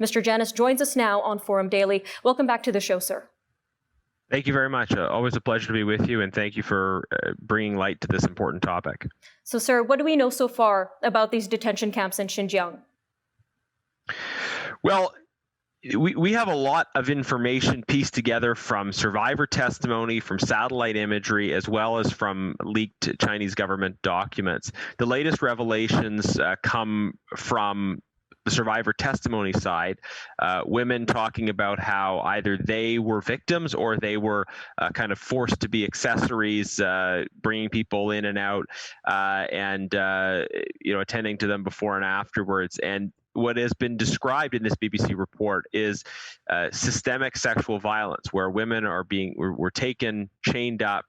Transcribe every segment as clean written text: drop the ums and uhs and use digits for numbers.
Mr. Genuis joins us now on Forum Daily. Welcome back to the show, sir. Thank you very much. Always a pleasure to be with you, and thank you for bringing light to this important topic. So, sir, what do we know so far about these detention camps in Xinjiang? Well, we have a lot of information pieced together from survivor testimony, from satellite imagery, as well as from leaked Chinese government documents. The latest revelations come from the survivor testimony side, women talking about how either they were victims or they were kind of forced to be accessories, bringing people in and out, and attending to them before and afterwards. And what has been described in this BBC report is systemic sexual violence, where women were taken, chained up,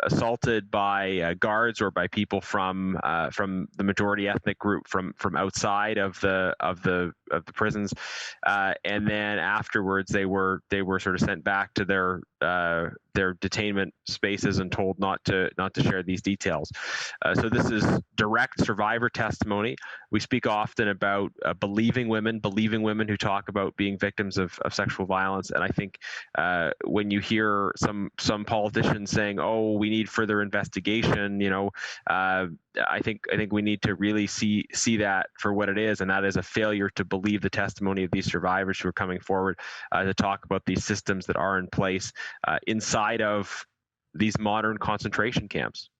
assaulted by guards or by people from the majority ethnic group from outside of the prisons, and then afterwards they were sort of sent back to their detainment spaces and told not to share these details. So this is direct survivor testimony. We speak often about believing women who talk about being victims of sexual violence. And I think when you hear some politicians saying, "Oh, we need further investigation," I think we need to really see that for what it is, and that is a failure to believe the testimony of these survivors who are coming forward to talk about these systems that are in place inside of these modern concentration camps.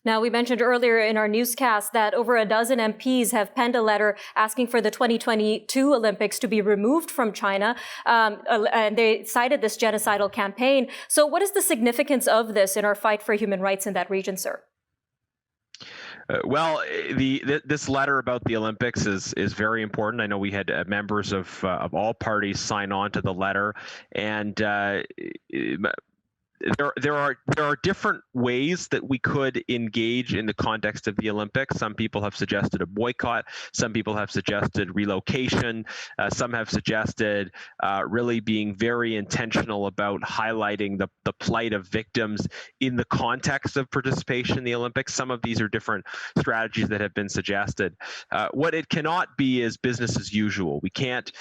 Now, we mentioned earlier in our newscast that over a dozen MPs have penned a letter asking for the 2022 Olympics to be removed from China, and they cited this genocidal campaign. So what is the significance of this in our fight for human rights in that region, sir? Well, this letter about the Olympics is very important. I know we had members of all parties sign on to the letter, and there are different ways that we could engage in the context of the Olympics. Some people have suggested a boycott. Some people have suggested relocation. Some have suggested really being very intentional about highlighting the plight of victims in the context of participation in the Olympics. Some of these are different strategies that have been suggested. What it cannot be is business as usual. We can't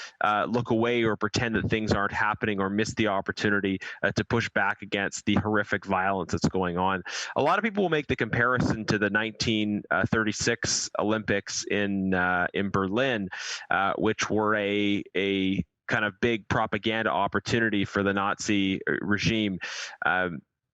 look away or pretend that things aren't happening or miss the opportunity to push back against the horrific violence that's going on. A lot of people will make the comparison to the 1936 Olympics in Berlin, which were a kind of big propaganda opportunity for the Nazi regime.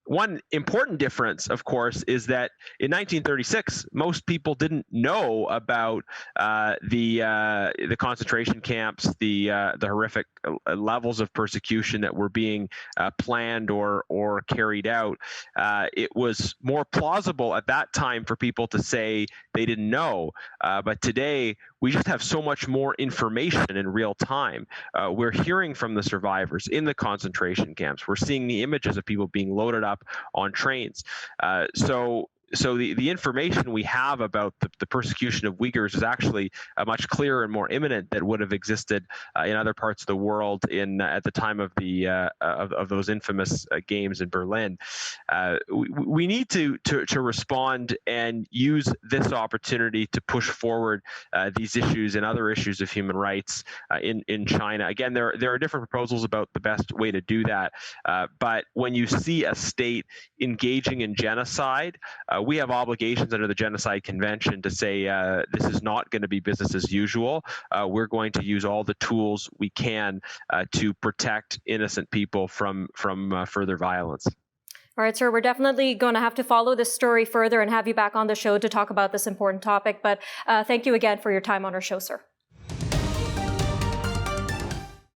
One important difference, of course, is that in 1936, most people didn't know about the concentration camps, the horrific levels of persecution that were being planned or carried out. It was more plausible at that time for people to say they didn't know, but today we just have so much more information in real time. We're hearing from the survivors in the concentration camps. We're seeing the images of people being loaded up on trains. So the information we have about the persecution of Uyghurs is actually much clearer and more imminent than would have existed in other parts of the world at the time of of those infamous games in Berlin. We need to respond and use this opportunity to push forward these issues and other issues of human rights in China. Again, there are different proposals about the best way to do that, but when you see a state engaging in genocide, we have obligations under the Genocide Convention to say this is not going to be business as usual. We're going to use all the tools we can to protect innocent people from further violence. All right, sir, we're definitely going to have to follow this story further and have you back on the show to talk about this important topic. But thank you again for your time on our show, sir.